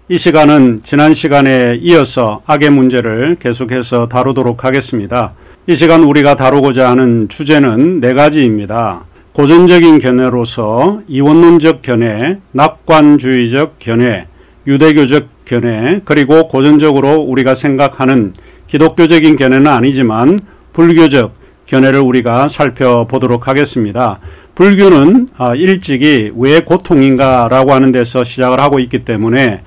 이 시간은 지난 시간에 이어서 악의 문제를 계속해서 다루도록 하겠습니다. 이 시간 우리가 다루고자 하는 주제는 네 가지입니다. 고전적인 견해로서 이원론적 견해, 낙관주의적 견해, 유대교적 견해, 그리고 고전적으로 우리가 생각하는 기독교적인 견해는 아니지만 불교적 견해를 우리가 살펴보도록 하겠습니다. 불교는 일찍이 왜 고통인가 라고 하는 데서 시작을 하고 있기 때문에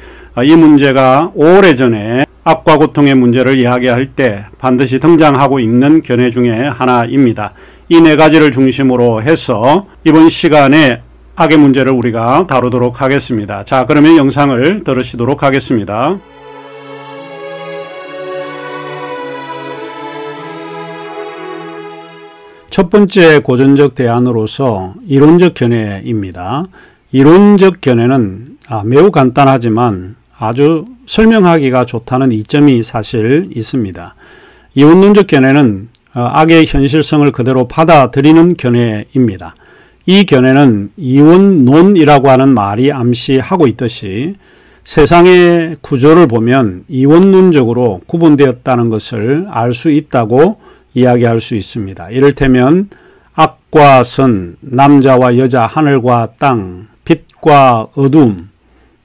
이 문제가 오래전에 악과 고통의 문제를 이야기할 때 반드시 등장하고 있는 견해 중에 하나입니다. 이 네 가지를 중심으로 해서 이번 시간에 악의 문제를 우리가 다루도록 하겠습니다. 자, 그러면 영상을 들으시도록 하겠습니다. 첫 번째 고전적 대안으로서 이론적 견해입니다. 이론적 견해는 매우 간단하지만 아주 설명하기가 좋다는 이점이 사실 있습니다. 이원론적 견해는 악의 현실성을 그대로 받아들이는 견해입니다. 이 견해는 이원론이라고 하는 말이 암시하고 있듯이 세상의 구조를 보면 이원론적으로 구분되었다는 것을 알 수 있다고 이야기할 수 있습니다. 이를테면 악과 선, 남자와 여자, 하늘과 땅, 빛과 어둠,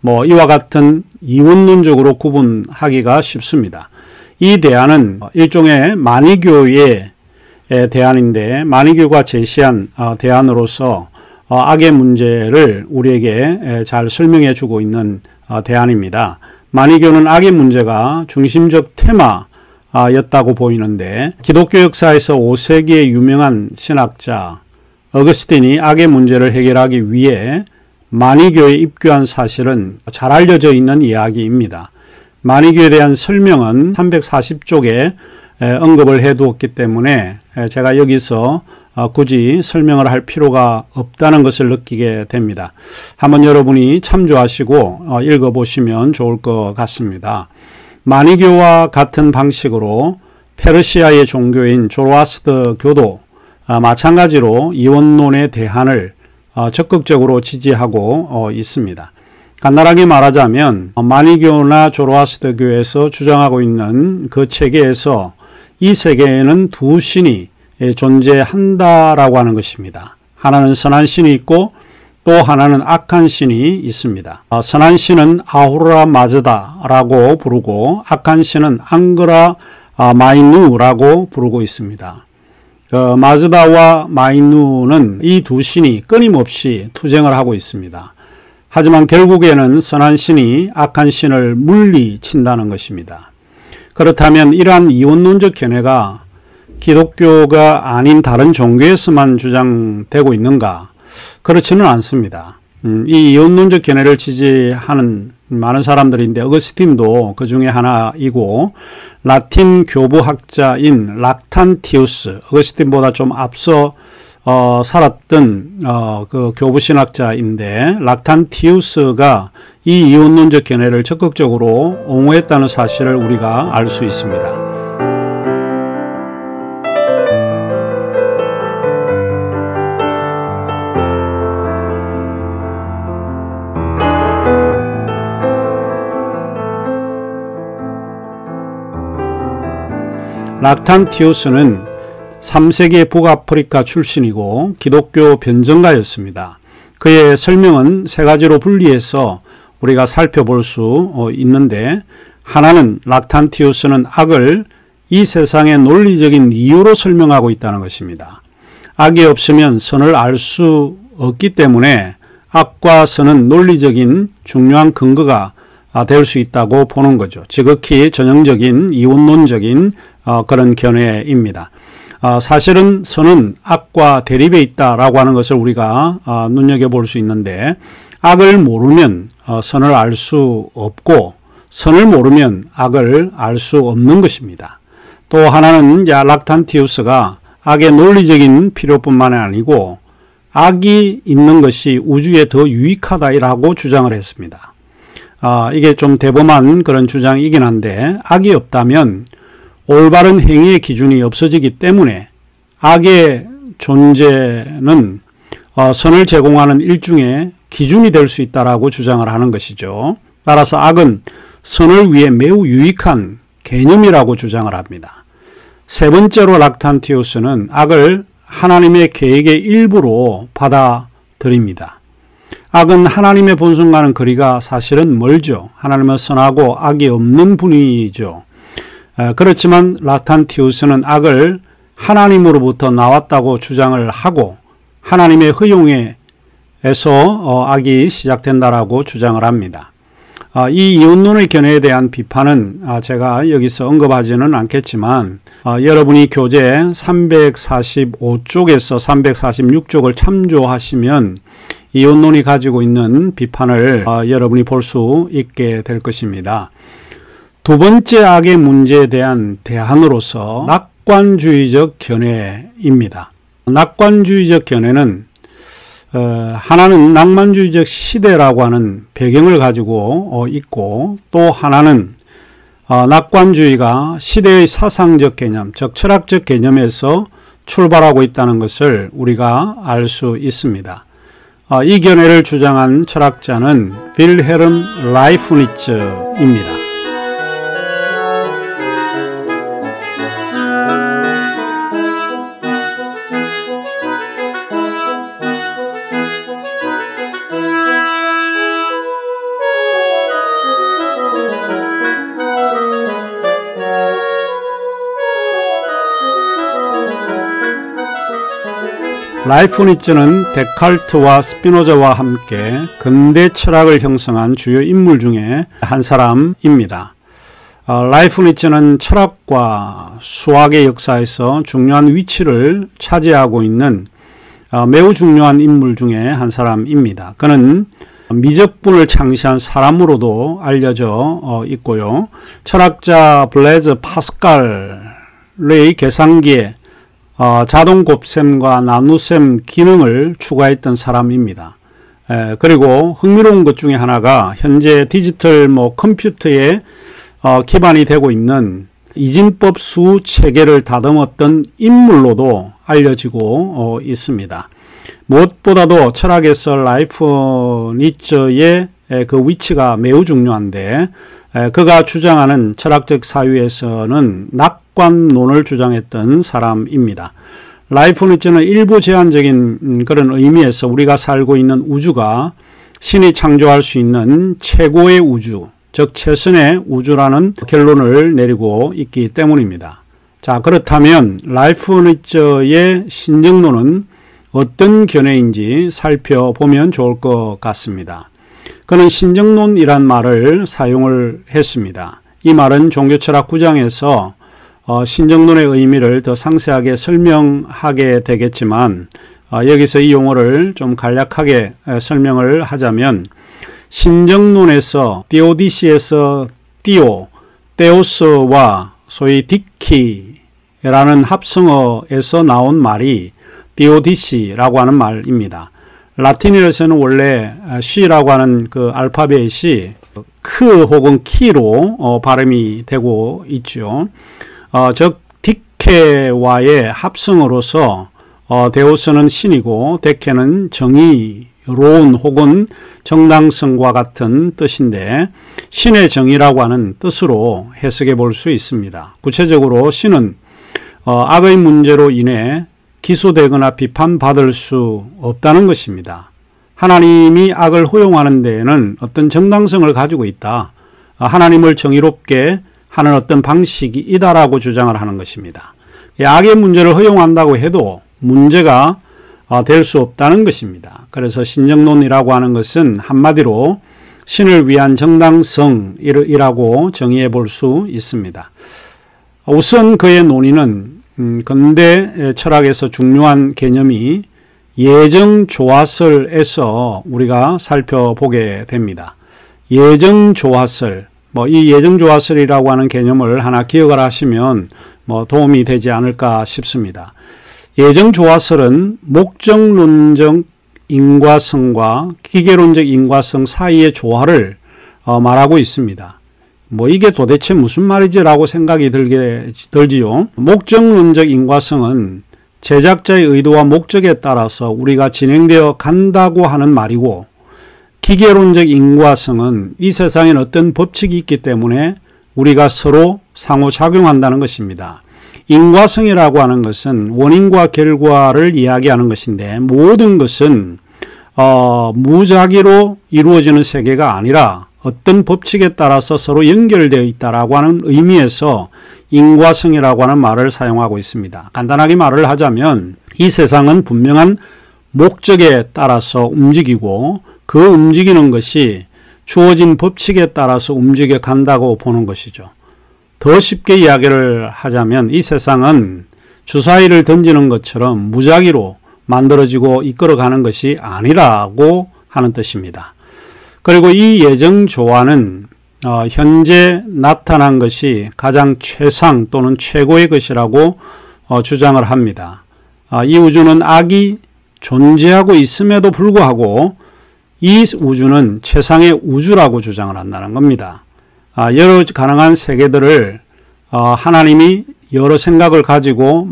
이와 같은 이원론적으로 구분하기가 쉽습니다. 이 대안은 일종의 마니교의 대안인데 마니교가 제시한 대안으로서 악의 문제를 우리에게 잘 설명해 주고 있는 대안입니다. 마니교는 악의 문제가 중심적 테마였다고 보이는데 기독교 역사에서 5세기의 유명한 신학자 어거스틴이 악의 문제를 해결하기 위해 마니교에 입교한 사실은 잘 알려져 있는 이야기입니다. 마니교에 대한 설명은 340쪽에 언급을 해두었기 때문에 제가 여기서 굳이 설명을 할 필요가 없다는 것을 느끼게 됩니다. 한번 여러분이 참조하시고 읽어보시면 좋을 것 같습니다. 마니교와 같은 방식으로 페르시아의 종교인 조로아스터 교도 마찬가지로 이원론의 대안을 적극적으로 지지하고 있습니다. 간단하게 말하자면 마니교나 조로아스터교에서 주장하고 있는 그 체계에서 이 세계에는 두 신이 존재한다라고 하는 것입니다. 하나는 선한 신이 있고 또 하나는 악한 신이 있습니다. 선한 신은 아후라 마즈다라고 부르고 악한 신은 앙그라 마이누라고 부르고 있습니다. 마즈다와 마이누는 이 두 신이 끊임없이 투쟁을 하고 있습니다. 하지만 결국에는 선한 신이 악한 신을 물리친다는 것입니다. 그렇다면 이러한 이원론적 견해가 기독교가 아닌 다른 종교에서만 주장되고 있는가? 그렇지는 않습니다. 이 이원론적 견해를 지지하는 많은 사람들인데 어거스틴도 그 중에 하나이고 라틴 교부학자인 락탄티우스, 어거스틴보다 좀 앞서 살았던 그 교부신학자인데 락탄티우스가 이 이원론적 견해를 적극적으로 옹호했다는 사실을 우리가 알 수 있습니다. 락탄티우스는 3세기 북아프리카 출신이고 기독교 변증가였습니다. 그의 설명은 세 가지로 분리해서 우리가 살펴볼 수 있는데 하나는 락탄티우스는 악을 이 세상의 논리적인 이유로 설명하고 있다는 것입니다. 악이 없으면 선을 알 수 없기 때문에 악과 선은 논리적인 중요한 근거가 될 수 있다고 보는 거죠. 지극히 전형적인 이원론적인 그런 견해입니다. 사실은 선은 악과 대립에 있다라고 하는 것을 우리가 눈여겨볼 수 있는데 악을 모르면 선을 알 수 없고 선을 모르면 악을 알 수 없는 것입니다. 또 하나는 락탄티우스가 악의 논리적인 필요뿐만 아니고 악이 있는 것이 우주에 더 유익하다라고 주장을 했습니다. 이게 좀 대범한 그런 주장이긴 한데 악이 없다면 올바른 행위의 기준이 없어지기 때문에 악의 존재는 선을 제공하는 일종의 기준이 될 수 있다라고 주장을 하는 것이죠. 따라서 악은 선을 위해 매우 유익한 개념이라고 주장을 합니다. 세 번째로 락탄티우스는 악을 하나님의 계획의 일부로 받아들입니다. 악은 하나님의 본성과는 거리가 사실은 멀죠. 하나님은 선하고 악이 없는 분이죠. 그렇지만 락탄티우스는 악을 하나님으로부터 나왔다고 주장을 하고 하나님의 허용에서 악이 시작된다라고 주장을 합니다. 이 이혼론의 견해에 대한 비판은 제가 여기서 언급하지는 않겠지만 여러분이 교재 345쪽에서 346쪽을 참조하시면 이혼론이 가지고 있는 비판을 여러분이 볼 수 있게 될 것입니다. 두 번째 악의 문제에 대한 대안으로서 낙관주의적 견해입니다. 낙관주의적 견해는 하나는 낭만주의적 시대라고 하는 배경을 가지고 있고 또 하나는 낙관주의가 시대의 사상적 개념, 즉 철학적 개념에서 출발하고 있다는 것을 우리가 알 수 있습니다. 이 견해를 주장한 철학자는 윌헬름 라이프니츠입니다. 라이프니츠는 데카르트와 스피노자와 함께 근대 철학을 형성한 주요 인물 중에 한 사람입니다. 라이프니츠는 철학과 수학의 역사에서 중요한 위치를 차지하고 있는 매우 중요한 인물 중에 한 사람입니다. 그는 미적분을 창시한 사람으로도 알려져 있고요. 철학자 블레즈 파스칼의 계산기에 자동 곱셈과 나눗셈 기능을 추가했던 사람입니다. 그리고 흥미로운 것 중에 하나가 현재 디지털 컴퓨터에 기반이 되고 있는 이진법 수 체계를 다듬었던 인물로도 알려지고 있습니다. 무엇보다도 철학에서 라이프니츠의 그 위치가 매우 중요한데 그가 주장하는 철학적 사유에서는 낙관론을 주장했던 사람입니다. 라이프니츠는 일부 제한적인 그런 의미에서 우리가 살고 있는 우주가 신이 창조할 수 있는 최고의 우주, 즉 최선의 우주라는 결론을 내리고 있기 때문입니다. 자, 그렇다면 라이프니츠의 신정론은 어떤 견해인지 살펴보면 좋을 것 같습니다. 그는 신정론이란 말을 사용을 했습니다. 이 말은 종교철학 9장에서 신정론의 의미를 더 상세하게 설명하게 되겠지만 여기서 이 용어를 좀 간략하게 설명을 하자면 신정론에서 디오디시에서 데오스와 소위 디키라는 합성어에서 나온 말이 디오디시라고 하는 말입니다. 라틴어에서는 원래 C라고 하는 그 알파벳이 크 혹은 키로 발음이 되고 있죠. 즉 디케와의 합성어로서 데오스는 신이고 데케는 정의로운 혹은 정당성과 같은 뜻인데 신의 정의라고 하는 뜻으로 해석해 볼 수 있습니다. 구체적으로 신은 악의 문제로 인해 기소되거나 비판받을 수 없다는 것입니다. 하나님이 악을 허용하는 데에는 어떤 정당성을 가지고 있다. 하나님을 정의롭게 하는 어떤 방식이 있다라고 주장을 하는 것입니다. 악의 문제를 허용한다고 해도 문제가 될 수 없다는 것입니다. 그래서 신정론이라고 하는 것은 한마디로 신을 위한 정당성이라고 정의해 볼 수 있습니다. 우선 그의 논의는 근대 철학에서 중요한 개념이 예정조화설에서 우리가 살펴보게 됩니다. 예정조화설, 이 예정조화설이라고 하는 개념을 하나 기억을 하시면 도움이 되지 않을까 싶습니다. 예정조화설은 목적론적 인과성과 기계론적 인과성 사이의 조화를 말하고 있습니다. 이게 도대체 무슨 말이지라고 생각이 들지요. 목적론적 인과성은 제작자의 의도와 목적에 따라서 우리가 진행되어 간다고 하는 말이고 기계론적 인과성은 이 세상에는 어떤 법칙이 있기 때문에 우리가 서로 상호작용한다는 것입니다. 인과성이라고 하는 것은 원인과 결과를 이야기하는 것인데 모든 것은 무작위로 이루어지는 세계가 아니라 어떤 법칙에 따라서 서로 연결되어 있다라고 하는 의미에서 인과성이라고 하는 말을 사용하고 있습니다. 간단하게 말을 하자면 이 세상은 분명한 목적에 따라서 움직이고 그 움직이는 것이 주어진 법칙에 따라서 움직여 간다고 보는 것이죠. 더 쉽게 이야기를 하자면 이 세상은 주사위를 던지는 것처럼 무작위로 만들어지고 이끌어가는 것이 아니라고 하는 뜻입니다. 그리고 이 예정조화는 현재 나타난 것이 가장 최상 또는 최고의 것이라고 주장을 합니다. 이 우주는 악이 존재하고 있음에도 불구하고 이 우주는 최상의 우주라고 주장을 한다는 겁니다. 여러 가능한 세계들을 하나님이 여러 생각을 가지고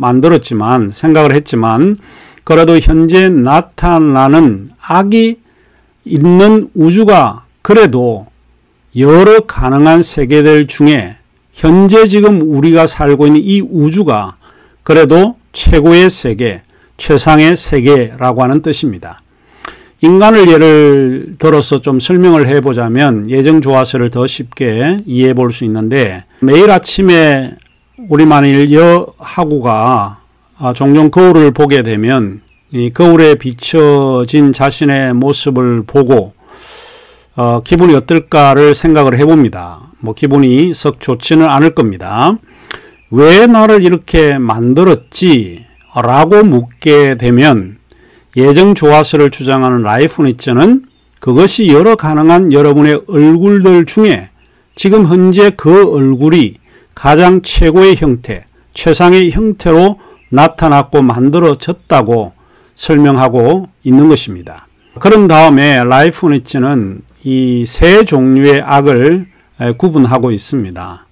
생각을 했지만 그래도 현재 나타나는 악이 있는 우주가 그래도 여러 가능한 세계들 중에 현재 지금 우리가 살고 있는 이 우주가 그래도 최고의 세계, 최상의 세계라고 하는 뜻입니다. 인간을 예를 들어서 좀 설명을 해보자면 예정조화설을 더 쉽게 이해해 볼 수 있는데 매일 아침에 우리 만일 여하구가 종종 거울을 보게 되면 이 거울에 비춰진 자신의 모습을 보고 기분이 어떨까를 생각을 해봅니다. 기분이 썩 좋지는 않을 겁니다. 왜 나를 이렇게 만들었지? 라고 묻게 되면 예정조화설을 주장하는 라이프 니츠는 그것이 여러 가능한 여러분의 얼굴들 중에 지금 현재 그 얼굴이 가장 최고의 형태, 최상의 형태로 나타났고 만들어졌다고 설명하고 있는 것입니다. 그런 다음에 라이프 니츠는 이 세 종류의 악을 구분하고 있습니다.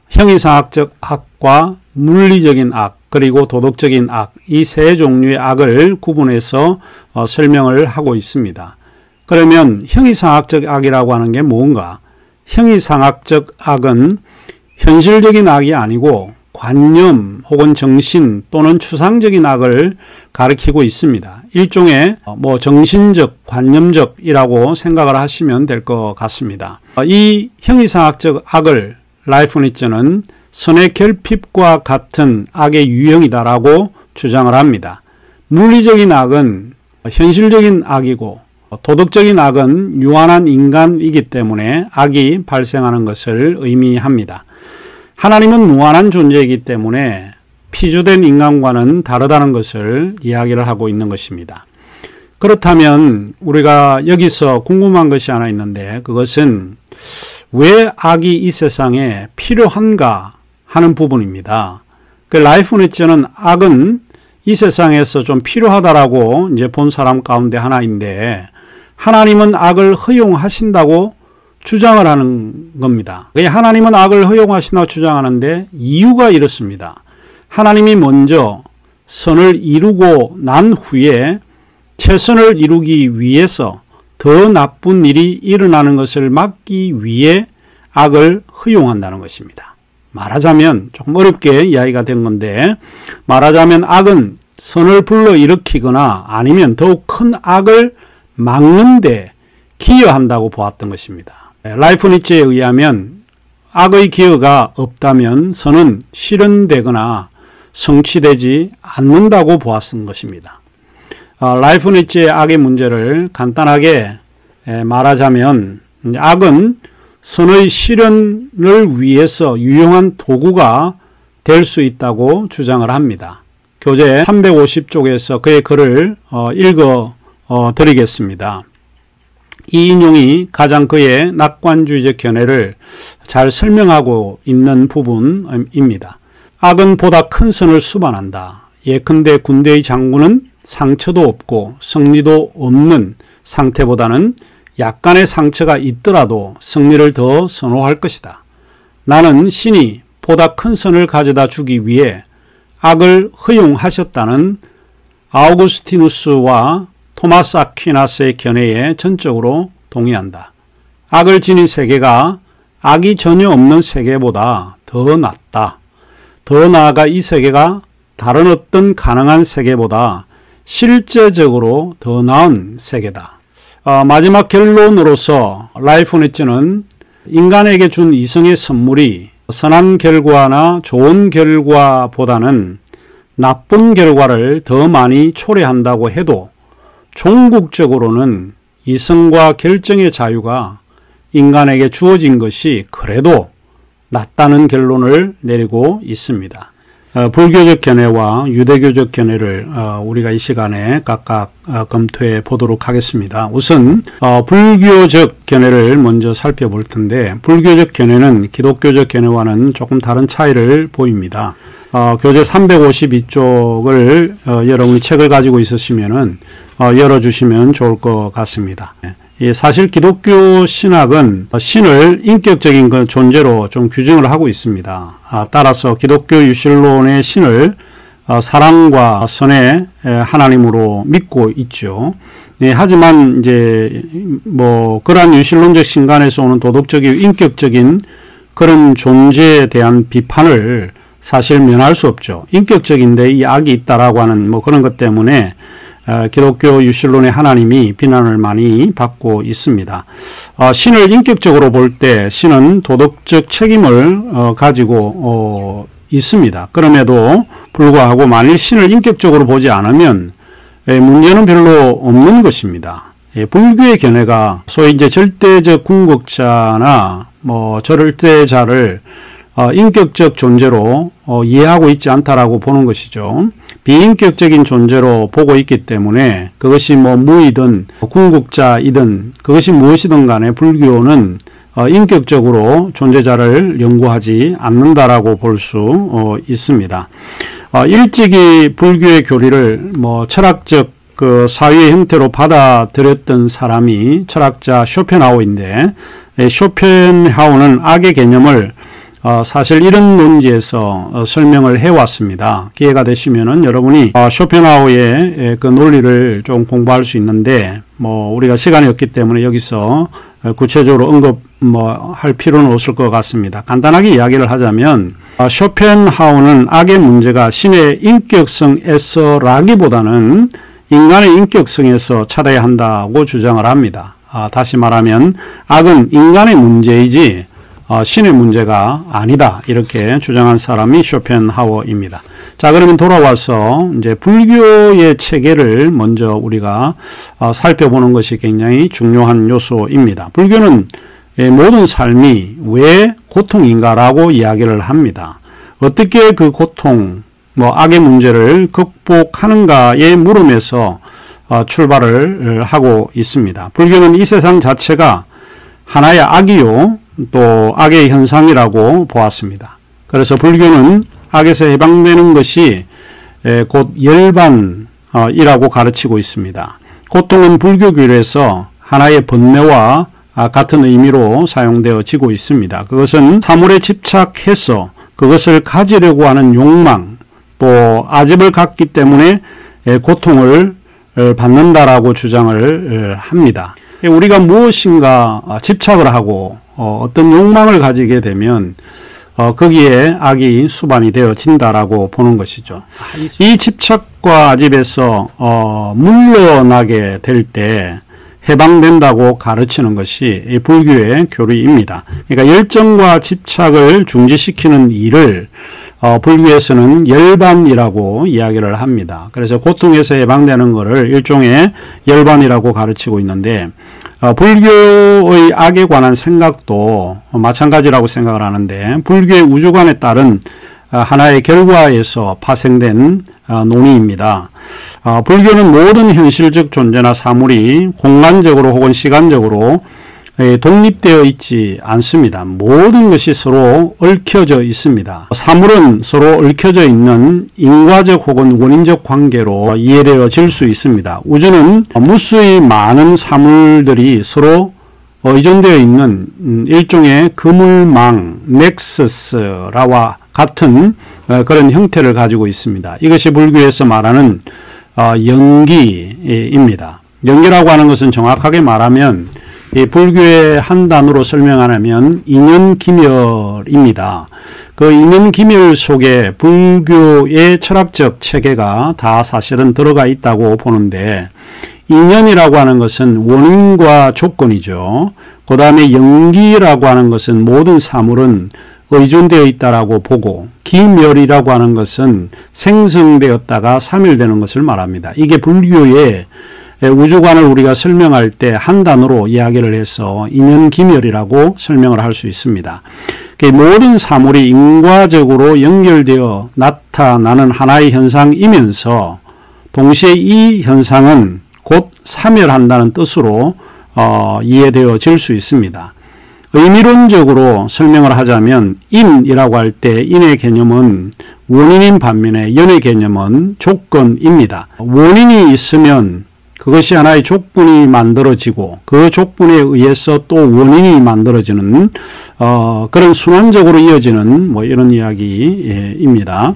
형이상학적 악과 물리적인 악, 그리고 도덕적인 악, 이 세 종류의 악을 구분해서 설명을 하고 있습니다. 그러면 형이상학적 악이라고 하는 게 뭔가? 형이상학적 악은 현실적인 악이 아니고 관념 혹은 정신 또는 추상적인 악을 가리키고 있습니다. 일종의 정신적, 관념적이라고 생각을 하시면 될 것 같습니다. 이 형이상학적 악을 라이프 니츠는 선의 결핍과 같은 악의 유형이다라고 주장을 합니다. 물리적인 악은 현실적인 악이고 도덕적인 악은 유한한 인간이기 때문에 악이 발생하는 것을 의미합니다. 하나님은 무한한 존재이기 때문에 피조된 인간과는 다르다는 것을 이야기를 하고 있는 것입니다. 그렇다면 우리가 여기서 궁금한 것이 하나 있는데 그것은 왜 악이 이 세상에 필요한가 하는 부분입니다. 라이프 니츠는 악은 이 세상에서 좀 필요하다라고 이제 본 사람 가운데 하나인데 하나님은 악을 허용하신다고 주장을 하는 겁니다. 하나님은 악을 허용하신다고 주장하는데 이유가 이렇습니다. 하나님이 먼저 선을 이루고 난 후에 최선을 이루기 위해서 더 나쁜 일이 일어나는 것을 막기 위해 악을 허용한다는 것입니다. 말하자면 조금 어렵게 이야기가 된 건데 말하자면 악은 선을 불러일으키거나 아니면 더욱 큰 악을 막는 데 기여한다고 보았던 것입니다. 라이프 니츠에 의하면 악의 기여가 없다면 선은 실현되거나 성취되지 않는다고 보았던 것입니다. 라이프 니츠의 악의 문제를 간단하게 말하자면 악은 선의 실현을 위해서 유용한 도구가 될 수 있다고 주장을 합니다. 교재 350쪽에서 그의 글을 읽어 드리겠습니다. 이 인용이 가장 그의 낙관주의적 견해를 잘 설명하고 있는 부분입니다. 악은 보다 큰 선을 수반한다. 예컨대 군대의 장군은 상처도 없고 승리도 없는 상태보다는 약간의 상처가 있더라도 승리를 더 선호할 것이다. 나는 신이 보다 큰 선을 가져다 주기 위해 악을 허용하셨다는 아우구스티누스와 토마스 아퀴나스의 견해에 전적으로 동의한다. 악을 지닌 세계가 악이 전혀 없는 세계보다 더 낫다. 더 나아가 이 세계가 다른 어떤 가능한 세계보다 실제적으로 더 나은 세계다. 마지막 결론으로서 라이프 on 엣지는 인간에게 준 이성의 선물이 선한 결과나 좋은 결과보다는 나쁜 결과를 더 많이 초래한다고 해도 종국적으로는 이성과 결정의 자유가 인간에게 주어진 것이 그래도 낫다는 결론을 내리고 있습니다. 불교적 견해와 유대교적 견해를 우리가 이 시간에 각각 검토해 보도록 하겠습니다. 우선 불교적 견해를 먼저 살펴볼 텐데, 불교적 견해는 기독교적 견해와는 조금 다른 차이를 보입니다. 교재 352쪽을 여러분이 책을 가지고 있으시면은 열어주시면 좋을 것 같습니다. 사실 기독교 신학은 신을 인격적인 그 존재로 좀 규정을 하고 있습니다. 따라서 기독교 유실론의 신을 사랑과 선의 하나님으로 믿고 있죠. 하지만 이제 그러한 유실론적 신간에서 오는 도덕적이고 인격적인 그런 존재에 대한 비판을 사실 면할 수 없죠. 인격적인데 이 악이 있다라고 하는 그런 것 때문에 기독교 유실론의 하나님이 비난을 많이 받고 있습니다. 신을 인격적으로 볼 때 신은 도덕적 책임을 가지고 있습니다. 그럼에도 불구하고 만일 신을 인격적으로 보지 않으면 문제는 별로 없는 것입니다. 불교의 견해가 소위 이제 절대적 궁극자나 절대자를 인격적 존재로 이해하고 있지 않다라고 보는 것이죠. 비인격적인 존재로 보고 있기 때문에 그것이 무이든 궁극자이든 그것이 무엇이든 간에 불교는 인격적으로 존재자를 연구하지 않는다라고 볼 수 있습니다. 일찍이 불교의 교리를 철학적 그 사유의 형태로 받아들였던 사람이 철학자 쇼펜하우어인데, 쇼펜하우어는 악의 개념을 사실 이런 논지에서 설명을 해왔습니다. 기회가 되시면은 여러분이 쇼펜하우어의 그 논리를 좀 공부할 수 있는데, 우리가 시간이 없기 때문에 여기서 구체적으로 언급할 필요는 없을 것 같습니다. 간단하게 이야기를 하자면 쇼펜하우어는 악의 문제가 신의 인격성에서라기보다는 인간의 인격성에서 찾아야 한다고 주장을 합니다. 다시 말하면 악은 인간의 문제이지 신의 문제가 아니다, 이렇게 주장한 사람이 쇼펜하우어입니다. 자, 그러면 돌아와서 이제 불교의 체계를 먼저 우리가 살펴보는 것이 굉장히 중요한 요소입니다. 불교는 모든 삶이 왜 고통인가라고 이야기를 합니다. 어떻게 그 고통, 악의 문제를 극복하는가의 물음에서 출발을 하고 있습니다. 불교는 이 세상 자체가 하나의 악이요, 또 악의 현상이라고 보았습니다. 그래서 불교는 악에서 해방되는 것이 곧 열반이라고 가르치고 있습니다. 고통은 불교교리에서 하나의 번뇌와 같은 의미로 사용되어지고 있습니다. 그것은 사물에 집착해서 그것을 가지려고 하는 욕망, 또 아집을 갖기 때문에 고통을 받는다라고 주장을 합니다. 우리가 무엇인가 집착을 하고 어떤 욕망을 가지게 되면 거기에 악이 수반이 되어진다라고 보는 것이죠. 이 집착과 아집에서 물러나게 될 때 해방된다고 가르치는 것이 불교의 교리입니다. 그러니까 열정과 집착을 중지시키는 일을 불교에서는 열반이라고 이야기를 합니다. 그래서 고통에서 해방되는 것을 일종의 열반이라고 가르치고 있는데, 불교의 악에 관한 생각도 마찬가지라고 생각을 하는데, 불교의 우주관에 따른 하나의 결과에서 파생된 논의입니다. 불교는 모든 현실적 존재나 사물이 공간적으로 혹은 시간적으로 독립되어 있지 않습니다. 모든 것이 서로 얽혀져 있습니다. 사물은 서로 얽혀져 있는 인과적 혹은 원인적 관계로 이해되어질 수 있습니다. 우주는 무수히 많은 사물들이 서로 의존되어 있는 일종의 그물망, 넥서스라와 같은 그런 형태를 가지고 있습니다. 이것이 불교에서 말하는 연기입니다. 연기라고 하는 것은 정확하게 말하면 이 불교의 한 단어로 설명하면 인연기멸입니다. 그 인연기멸 속에 불교의 철학적 체계가 다 사실은 들어가 있다고 보는데, 인연이라고 하는 것은 원인과 조건이죠. 그 다음에 연기라고 하는 것은 모든 사물은 의존되어 있다라고 보고, 기멸이라고 하는 것은 생성되었다가 사멸되는 것을 말합니다. 이게 불교의 우주관을 우리가 설명할 때 한 단어로 이야기를 해서 인연기멸이라고 설명을 할 수 있습니다. 모든 사물이 인과적으로 연결되어 나타나는 하나의 현상이면서 동시에 이 현상은 곧 사멸한다는 뜻으로 이해되어질 수 있습니다. 의미론적으로 설명을 하자면 인이라고 할 때 인의 개념은 원인인 반면에 연의 개념은 조건입니다. 원인이 있으면 그것이 하나의 조건이 만들어지고 그 조건에 의해서 또 원인이 만들어지는 그런 순환적으로 이어지는 이런 이야기입니다.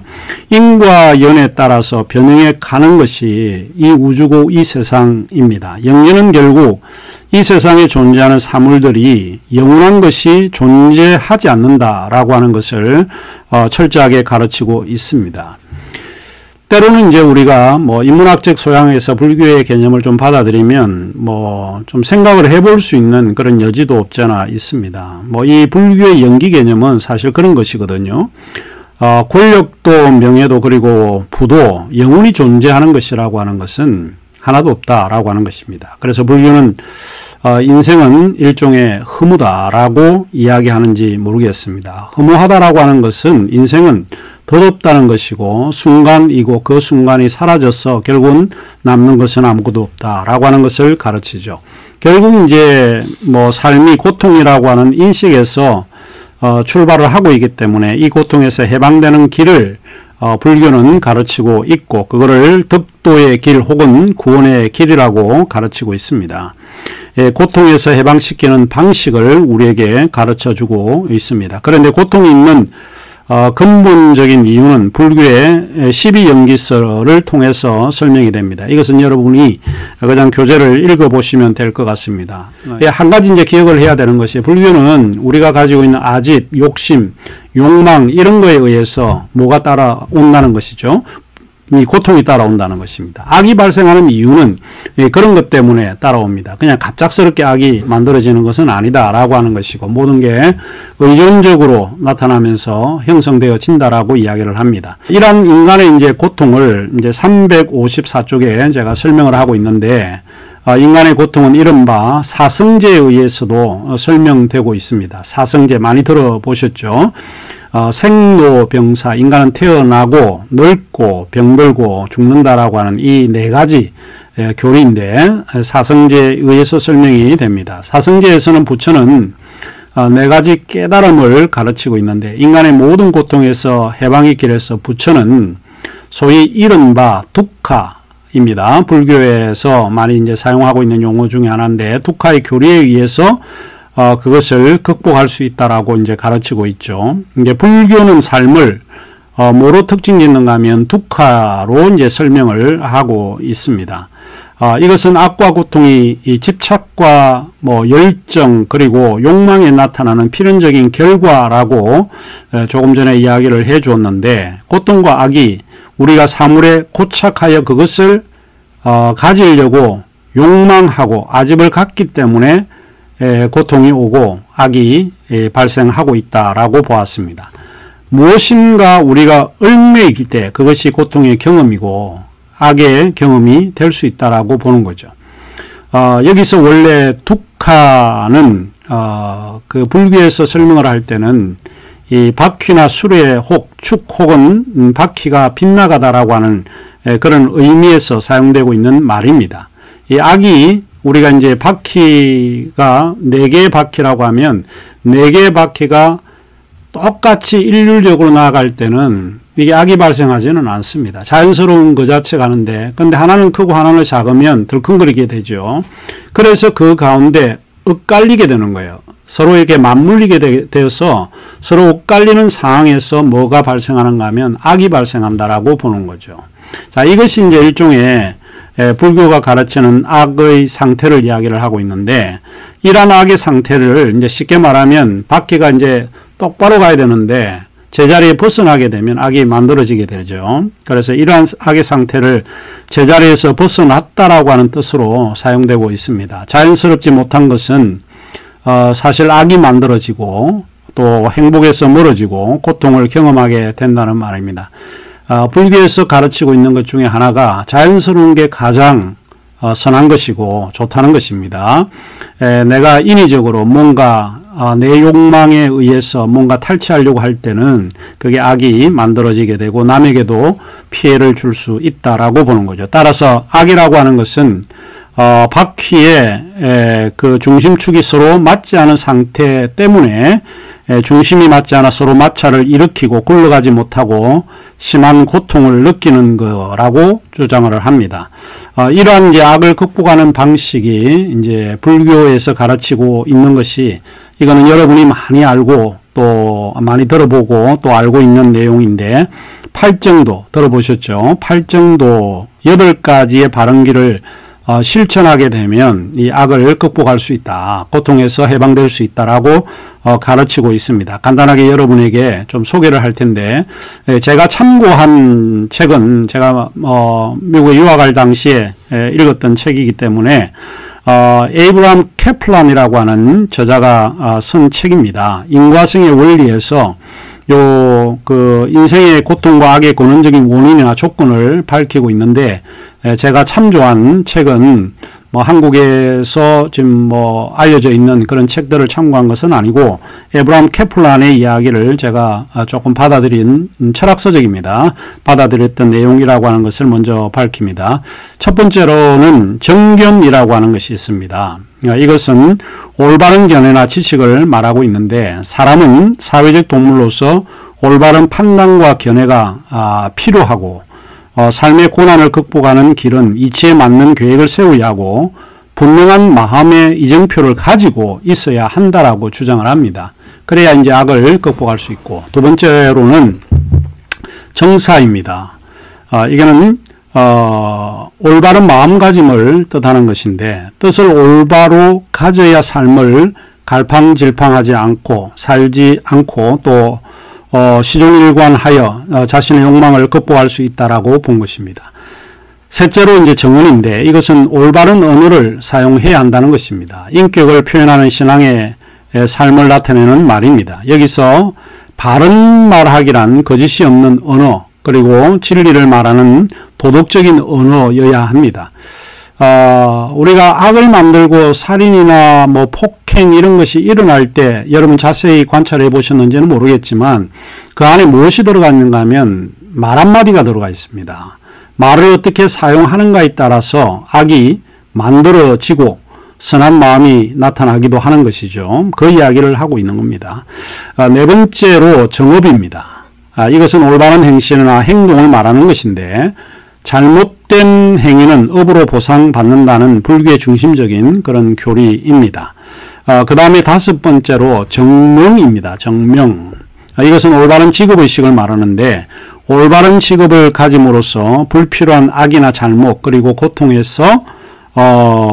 인과 연에 따라서 변형해 가는 것이 이 우주고 이 세상입니다. 영연은 결국 이 세상에 존재하는 사물들이 영원한 것이 존재하지 않는다라고 하는 것을 철저하게 가르치고 있습니다. 때로는 이제 우리가 인문학적 소양에서 불교의 개념을 좀 받아들이면 좀 생각을 해볼 수 있는 그런 여지도 없잖아 있습니다. 이 불교의 연기 개념은 사실 그런 것이거든요. 권력도 명예도 그리고 부도 영원히 존재하는 것이라고 하는 것은 하나도 없다라고 하는 것입니다. 그래서 불교는 인생은 일종의 허무다라고 이야기하는지 모르겠습니다. 허무하다라고 하는 것은 인생은 덧없다는 것이고 순간이고 그 순간이 사라져서 결국은 남는 것은 아무것도 없다라고 하는 것을 가르치죠. 결국 이제 삶이 고통이라고 하는 인식에서 출발을 하고 있기 때문에 이 고통에서 해방되는 길을 불교는 가르치고 있고 그거를 득도의 길 혹은 구원의 길이라고 가르치고 있습니다. 고통에서 해방시키는 방식을 우리에게 가르쳐주고 있습니다. 그런데 고통이 있는 근본적인 이유는 불교의 12연기설을 통해서 설명이 됩니다. 이것은 여러분이 그냥 교재를 읽어보시면 될 것 같습니다. 한 가지 이제 기억을 해야 되는 것이 불교는 우리가 가지고 있는 아집, 욕심, 욕망 이런 거에 의해서 뭐가 따라온다는 것이죠. 이 고통이 따라온다는 것입니다. 악이 발생하는 이유는 그런 것 때문에 따라옵니다. 그냥 갑작스럽게 악이 만들어지는 것은 아니다라고 하는 것이고 모든 게 의존적으로 나타나면서 형성되어진다라고 이야기를 합니다. 이러한 인간의 이제 고통을 이제 354쪽에 제가 설명을 하고 있는데 인간의 고통은 이른바 사성제에 의해서도 설명되고 있습니다. 사성제 많이 들어보셨죠? 생로병사, 인간은 태어나고 늙고 병들고 죽는다라고 하는 이 네 가지 교리인데 사성제에 의해서 설명이 됩니다. 사성제에서는 부처는 네 가지 깨달음을 가르치고 있는데 인간의 모든 고통에서 해방의 길에서 부처는 소위 이른바 두카입니다. 불교에서 많이 이제 사용하고 있는 용어 중에 하나인데 두카의 교리에 의해서 그것을 극복할 수 있다라고 이제 가르치고 있죠. 이제 불교는 삶을 뭐로 특징 짓는가 하면 두카로 이제 설명을 하고 있습니다. 이것은 악과 고통이 이 집착과 열정 그리고 욕망에 나타나는 필연적인 결과라고 조금 전에 이야기를 해 주었는데 고통과 악이 우리가 사물에 고착하여 그것을 가지려고 욕망하고 아집을 갖기 때문에 고통이 오고 악이 발생하고 있다라고 보았습니다. 무엇인가 우리가 얽매일 때 그것이 고통의 경험이고 악의 경험이 될 수 있다라고 보는 거죠. 여기서 원래 두카는 그 불교에서 설명을 할 때는 이 바퀴나 수레 혹 축 혹은 바퀴가 빗나가다라고 하는 그런 의미에서 사용되고 있는 말입니다. 이 악이 우리가 이제 바퀴가 4개의 바퀴라고 하면 4개의 바퀴가 똑같이 일률적으로 나아갈 때는 이게 악이 발생하지는 않습니다. 자연스러운 그 자체가 하는데 근데 하나는 크고 하나는 작으면 들컹거리게 되죠. 그래서 그 가운데 엇갈리게 되는 거예요. 서로에게 맞물리게 되어서 서로 엇갈리는 상황에서 뭐가 발생하는가 하면 악이 발생한다라고 보는 거죠. 자, 이것이 이제 일종의 불교가 가르치는 악의 상태를 이야기를 하고 있는데, 이러한 악의 상태를 이제 쉽게 말하면 바퀴가 이제 똑바로 가야 되는데 제자리에 벗어나게 되면 악이 만들어지게 되죠. 그래서 이러한 악의 상태를 제자리에서 벗어났다라고 하는 뜻으로 사용되고 있습니다. 자연스럽지 못한 것은 사실 악이 만들어지고 또 행복에서 멀어지고 고통을 경험하게 된다는 말입니다. 불교에서 가르치고 있는 것 중에 하나가 자연스러운 게 가장 선한 것이고 좋다는 것입니다. 내가 인위적으로 뭔가 내 욕망에 의해서 뭔가 탈취하려고 할 때는 그게 악이 만들어지게 되고 남에게도 피해를 줄 수 있다라고 보는 거죠. 따라서 악이라고 하는 것은 바퀴의 그 중심축이 서로 맞지 않은 상태 때문에 중심이 맞지 않아 서로 마찰을 일으키고 굴러가지 못하고 심한 고통을 느끼는 거라고 주장을 합니다. 이러한 이제 악을 극복하는 방식이 이제 불교에서 가르치고 있는 것이, 이거는 여러분이 많이 알고 또 많이 들어보고 또 알고 있는 내용인데, 팔정도 들어보셨죠? 팔정도 8가지의 바른길을 실천하게 되면 이 악을 극복할 수 있다, 고통에서 해방될 수 있다라고 가르치고 있습니다. 간단하게 여러분에게 좀 소개를 할 텐데, 제가 참고한 책은 제가 미국에 유학할 당시에 읽었던 책이기 때문에 에이브라함 캐플란이라고 하는 저자가 쓴 책입니다. 인과성의 원리에서 그 인생의 고통과 악의 근원적인 원인이나 조건을 밝히고 있는데, 제가 참조한 책은 한국에서 지금 알려져 있는 그런 책들을 참고한 것은 아니고, 에브라함 캐플란의 이야기를 제가 조금 받아들인 철학서적입니다. 받아들였던 내용이라고 하는 것을 먼저 밝힙니다. 첫 번째로는 정견이라고 하는 것이 있습니다. 이것은 올바른 견해나 지식을 말하고 있는데, 사람은 사회적 동물로서 올바른 판단과 견해가 필요하고, 삶의 고난을 극복하는 길은 이치에 맞는 계획을 세워야 하고 분명한 마음의 이정표를 가지고 있어야 한다라고 주장을 합니다. 그래야 이제 악을 극복할 수 있고, 두 번째로는 정사입니다. 이거는 올바른 마음가짐을 뜻하는 것인데, 뜻을 올바로 가져야 삶을 갈팡질팡하지 않고 살지 않고 또 시종일관하여 자신의 욕망을 극복할 수 있다라고 본 것입니다. 셋째로 이제 정언인데, 이것은 올바른 언어를 사용해야 한다는 것입니다. 인격을 표현하는 신앙의 삶을 나타내는 말입니다. 여기서 바른 말하기란 거짓이 없는 언어, 그리고 진리를 말하는 도덕적인 언어여야 합니다. 우리가 악을 만들고 살인이나 폭행 이런 것이 일어날 때 여러분 자세히 관찰해 보셨는지는 모르겠지만 그 안에 무엇이 들어가 있는가 하면 말 한마디가 들어가 있습니다. 말을 어떻게 사용하는가에 따라서 악이 만들어지고 선한 마음이 나타나기도 하는 것이죠. 그 이야기를 하고 있는 겁니다. 네 번째로 정업입니다. 이것은 올바른 행실이나 행동을 말하는 것인데, 잘못된 행위는 업으로 보상받는다는 불교의 중심적인 그런 교리입니다. 그 다음에 다섯 번째로 정명입니다. 정명. 이것은 올바른 직업의식을 말하는데, 올바른 직업을 가짐으로써 불필요한 악이나 잘못 그리고 고통에서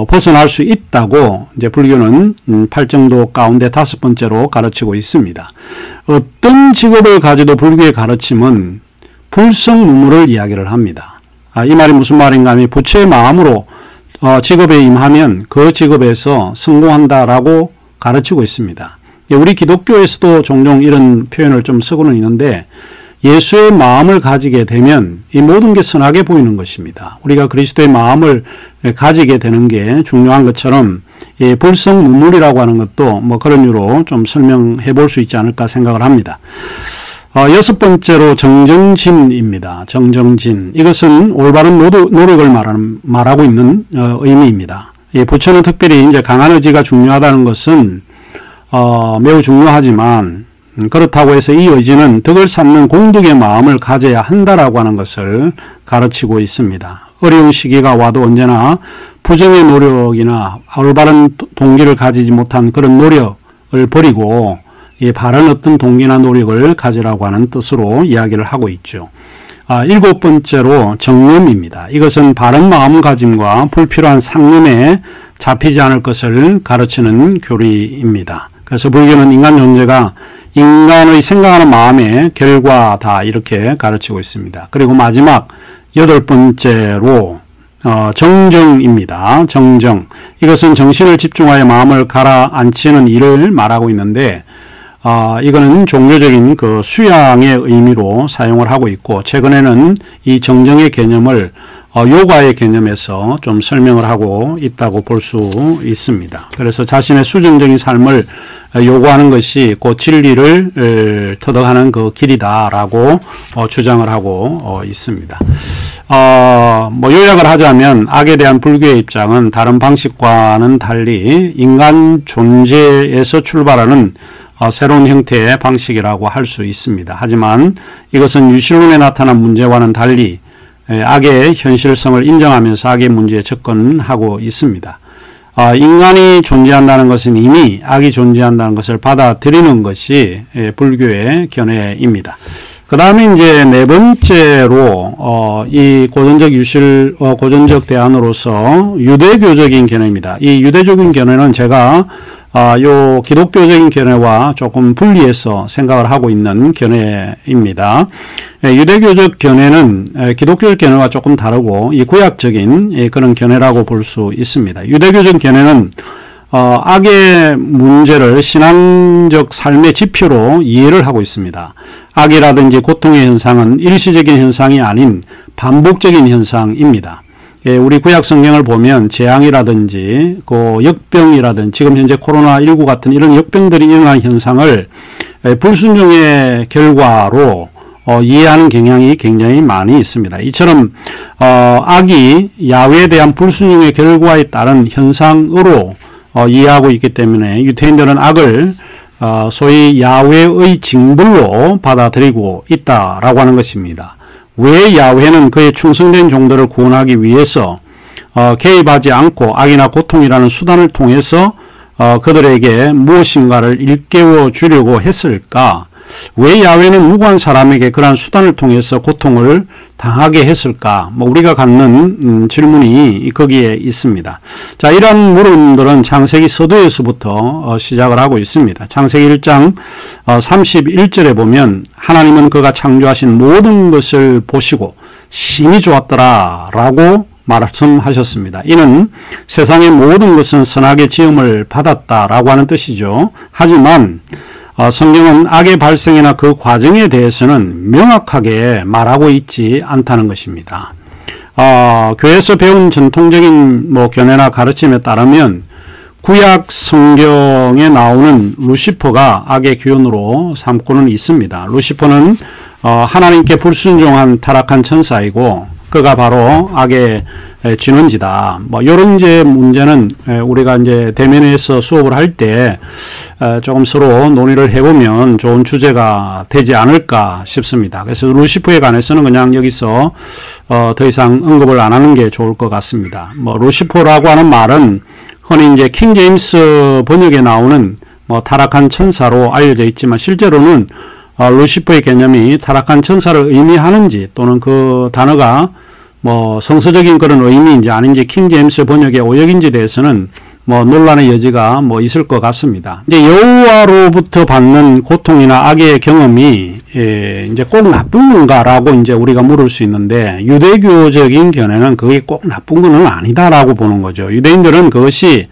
벗어날 수 있다고 이제 불교는 팔정도 가운데 다섯 번째로 가르치고 있습니다. 어떤 직업을 가져도 불교의 가르침은 불성무무를 이야기를 합니다. 이 말이 무슨 말인가 하면, 부처의 마음으로 직업에 임하면 그 직업에서 성공한다라고 가르치고 있습니다. 우리 기독교에서도 종종 이런 표현을 좀 쓰고는 있는데, 예수의 마음을 가지게 되면 이 모든 게 선하게 보이는 것입니다. 우리가 그리스도의 마음을 가지게 되는 게 중요한 것처럼, 불성무물이라고 하는 것도 그런 이유로 좀 설명해 볼 수 있지 않을까 생각을 합니다. 여섯 번째로 정정진입니다. 정정진. 이것은 올바른 노력을 말하고 있는 의미입니다. 부처는 특별히 이제 강한 의지가 중요하다는 것은 매우 중요하지만, 그렇다고 해서 이 의지는 덕을 쌓는 공덕의 마음을 가져야 한다라고 하는 것을 가르치고 있습니다. 어려운 시기가 와도 언제나 부정의 노력이나 올바른 동기를 가지지 못한 그런 노력을 버리고 바른 어떤 동기나 노력을 가지라고 하는 뜻으로 이야기를 하고 있죠. 일곱 번째로 정념입니다. 이것은 바른 마음가짐과 불필요한 상념에 잡히지 않을 것을 가르치는 교리입니다. 그래서 불교는 인간 존재가 인간의 생각하는 마음의 결과다 이렇게 가르치고 있습니다. 그리고 마지막 여덟 번째로 정정입니다. 정정. 이것은 정신을 집중하여 마음을 가라앉히는 일을 말하고 있는데 이거는 종교적인 그 수양의 의미로 사용을 하고 있고, 최근에는 이 정정의 개념을 요가의 개념에서 좀 설명을 하고 있다고 볼 수 있습니다. 그래서 자신의 수정적인 삶을 요구하는 것이 그 진리를 터득하는 그 길이다라고 주장을 하고 있습니다. 뭐 요약을 하자면 악에 대한 불교의 입장은 다른 방식과는 달리 인간 존재에서 출발하는 새로운 형태의 방식이라고 할 수 있습니다. 하지만 이것은 유실론에 나타난 문제와는 달리 악의 현실성을 인정하면서 악의 문제에 접근하고 있습니다. 인간이 존재한다는 것은 이미 악이 존재한다는 것을 받아들이는 것이 불교의 견해입니다. 그 다음에 이제 네 번째로 이 고전적 대안으로서 유대교적인 견해입니다. 이 유대적인 견해는 제가 요 기독교적인 견해와 조금 분리해서 생각을 하고 있는 견해입니다. 유대교적 견해는 기독교적 견해와 조금 다르고 이 구약적인 그런 견해라고 볼 수 있습니다. 유대교적 견해는 악의 문제를 신앙적 삶의 지표로 이해를 하고 있습니다. 악이라든지 고통의 현상은 일시적인 현상이 아닌 반복적인 현상입니다. 우리 구약 성경을 보면 재앙이라든지 역병이라든지 지금 현재 코로나19 같은 이런 역병들이 일어난 현상을 불순종의 결과로 이해하는 경향이 굉장히 많이 있습니다. 이처럼 악이 야훼에 대한 불순종의 결과에 따른 현상으로 이해하고 있기 때문에 유태인들은 악을 소위 야훼의 징벌로 받아들이고 있다라고 하는 것입니다. 왜 야훼는 그의 충성된 종들을 구원하기 위해서 개입하지 않고 악이나 고통이라는 수단을 통해서 그들에게 무엇인가를 일깨워 주려고 했을까? 왜 야훼는 무고한 사람에게 그러한 수단을 통해서 고통을 당하게 했을까? 우리가 갖는 질문이 거기에 있습니다. 자, 이런 물음들은 창세기 서두에서부터 시작을 하고 있습니다. 창세기 1장 31절에 보면 하나님은 그가 창조하신 모든 것을 보시고 심히 좋았더라 라고 말씀하셨습니다. 이는 세상의 모든 것은 선하게 지음을 받았다라고 하는 뜻이죠. 하지만 성경은 악의 발생이나 그 과정에 대해서는 명확하게 말하고 있지 않다는 것입니다. 교회에서 배운 전통적인 견해나 가르침에 따르면 구약 성경에 나오는 루시퍼가 악의 기원으로 삼고는 있습니다. 루시퍼는 하나님께 불순종한 타락한 천사이고 그가 바로 악의 진원지다. 이런 이제 문제는 우리가 이제 대면에서 수업을 할 때 조금 서로 논의를 해보면 좋은 주제가 되지 않을까 싶습니다. 그래서 루시퍼에 관해서는 그냥 여기서 더 이상 언급을 안 하는 게 좋을 것 같습니다. 루시퍼라고 하는 말은 흔히 이제 킹 제임스 번역에 나오는 타락한 천사로 알려져 있지만 실제로는 루시퍼의 개념이 타락한 천사를 의미하는지 또는 그 단어가 성서적인 그런 의미인지 아닌지 킹 제임스 번역의 오역인지 대해서는 논란의 여지가 있을 것 같습니다. 이제 여호와로부터 받는 고통이나 악의 경험이 이제 꼭 나쁜 건가라고 이제 우리가 물을 수 있는데 유대교적인 견해는 그게 꼭 나쁜 건 아니다라고 보는 거죠. 유대인들은 그것이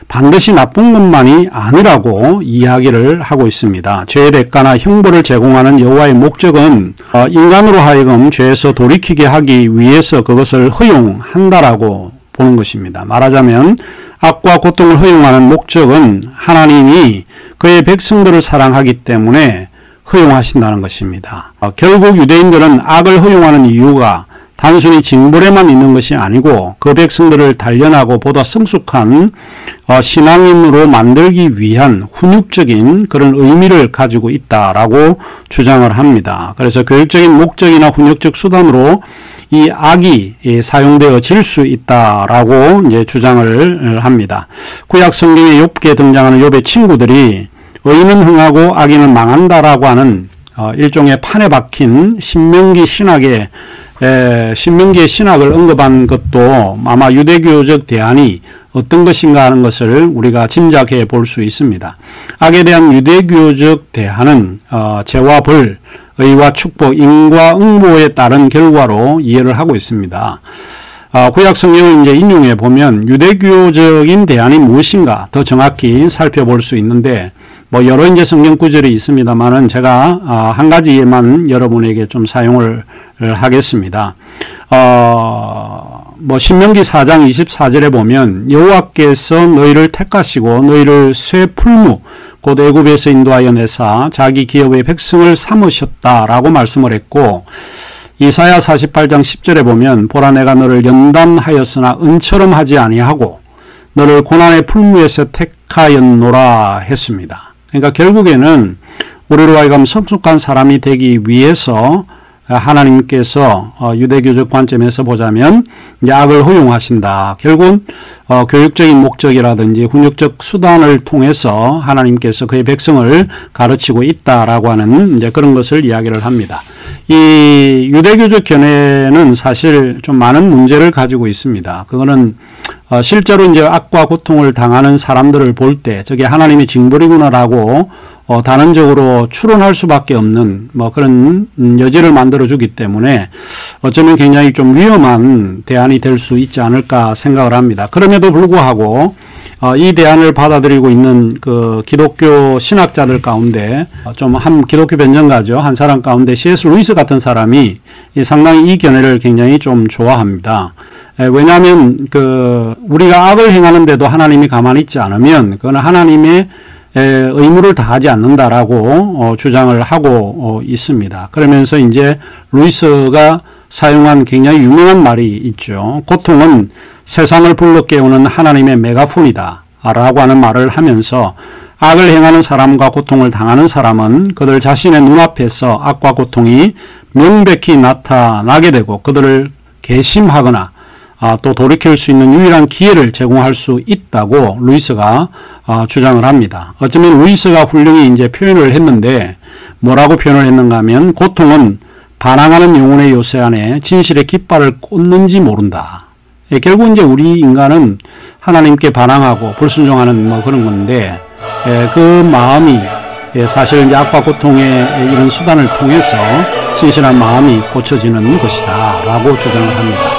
반드시 나쁜 것만이 아니라고 이야기를 하고 있습니다. 죄의 대가나 형벌을 제공하는 여호와의 목적은 인간으로 하여금 죄에서 돌이키게 하기 위해서 그것을 허용한다라고 보는 것입니다. 말하자면 악과 고통을 허용하는 목적은 하나님이 그의 백성들을 사랑하기 때문에 허용하신다는 것입니다. 결국 유대인들은 악을 허용하는 이유가 단순히 징벌에만 있는 것이 아니고 그 백성들을 단련하고 보다 성숙한 신앙인으로 만들기 위한 훈육적인 그런 의미를 가지고 있다라고 주장을 합니다. 그래서 교육적인 목적이나 훈육적 수단으로 이 악이 사용되어질 수 있다라고 이제 주장을 합니다. 구약 성경에 욥기에 등장하는 욥의 친구들이 의인은 흥하고 악인은 망한다라고 하는 일종의 판에 박힌 신명기의 신학을 언급한 것도 아마 유대교적 대안이 어떤 것인가 하는 것을 우리가 짐작해 볼 수 있습니다. 악에 대한 유대교적 대안은 죄와 벌, 의와 축복, 인과 응보에 따른 결과로 이해를 하고 있습니다. 구약 성경을 이제 인용해 보면 유대교적인 대안이 무엇인가 더 정확히 살펴볼 수 있는데, 여러 이제 성경 구절이 있습니다만은 제가 한 가지에만 여러분에게 좀 사용을 하겠습니다. 신명기 4장 24절에 보면 여호와께서 너희를 택하시고 너희를 새 풀무 곧 애굽에서 인도하여 내사 자기 기업의 백성을 삼으셨다라고 말씀을 했고, 이사야 48장 10절에 보면 보라 내가 너를 연단하였으나 은처럼 하지 아니하고 너를 고난의 풀무에서 택하였노라 했습니다. 그러니까 결국에는 우리로 하여금 성숙한 사람이 되기 위해서 하나님께서 유대교적 관점에서 보자면 악을 허용하신다. 결국은 교육적인 목적이라든지 훈육적 수단을 통해서 하나님께서 그의 백성을 가르치고 있다라고 하는 이제 그런 것을 이야기를 합니다. 이 유대교적 견해는 사실 좀 많은 문제를 가지고 있습니다. 그거는 실제로 이제 악과 고통을 당하는 사람들을 볼 때 저게 하나님의 징벌이구나라고 단언적으로 추론할 수밖에 없는 그런 여지를 만들어주기 때문에 어쩌면 굉장히 좀 위험한 대안이 될 수 있지 않을까 생각을 합니다. 그럼에도 불구하고 이 대안을 받아들이고 있는 그 기독교 신학자들 가운데 한 기독교 변증가죠. 한 사람 가운데 C.S. 루이스 같은 사람이 상당히 이 견해를 굉장히 좀 좋아합니다. 왜냐하면 우리가 악을 행하는데도 하나님이 가만히 있지 않으면 그건 하나님의 의무를 다하지 않는다라고 주장을 하고 있습니다. 그러면서 이제 루이스가 사용한 굉장히 유명한 말이 있죠. 고통은 세상을 불러 깨우는 하나님의 메가폰이다 라고 하는 말을 하면서 악을 행하는 사람과 고통을 당하는 사람은 그들 자신의 눈앞에서 악과 고통이 명백히 나타나게 되고 그들을 개심하거나 또 돌이킬 수 있는 유일한 기회를 제공할 수 있다고 루이스가 주장을 합니다. 어쩌면 루이스가 훌륭히 이제 표현을 했는데 뭐라고 표현을 했는가 하면 고통은 반항하는 영혼의 요새 안에 진실의 깃발을 꽂는지 모른다. 결국 이제 우리 인간은 하나님께 반항하고 불순종하는 그런 건데 그 마음이 사실 이제 악과 고통의 이런 수단을 통해서 진실한 마음이 고쳐지는 것이다 라고 주장을 합니다.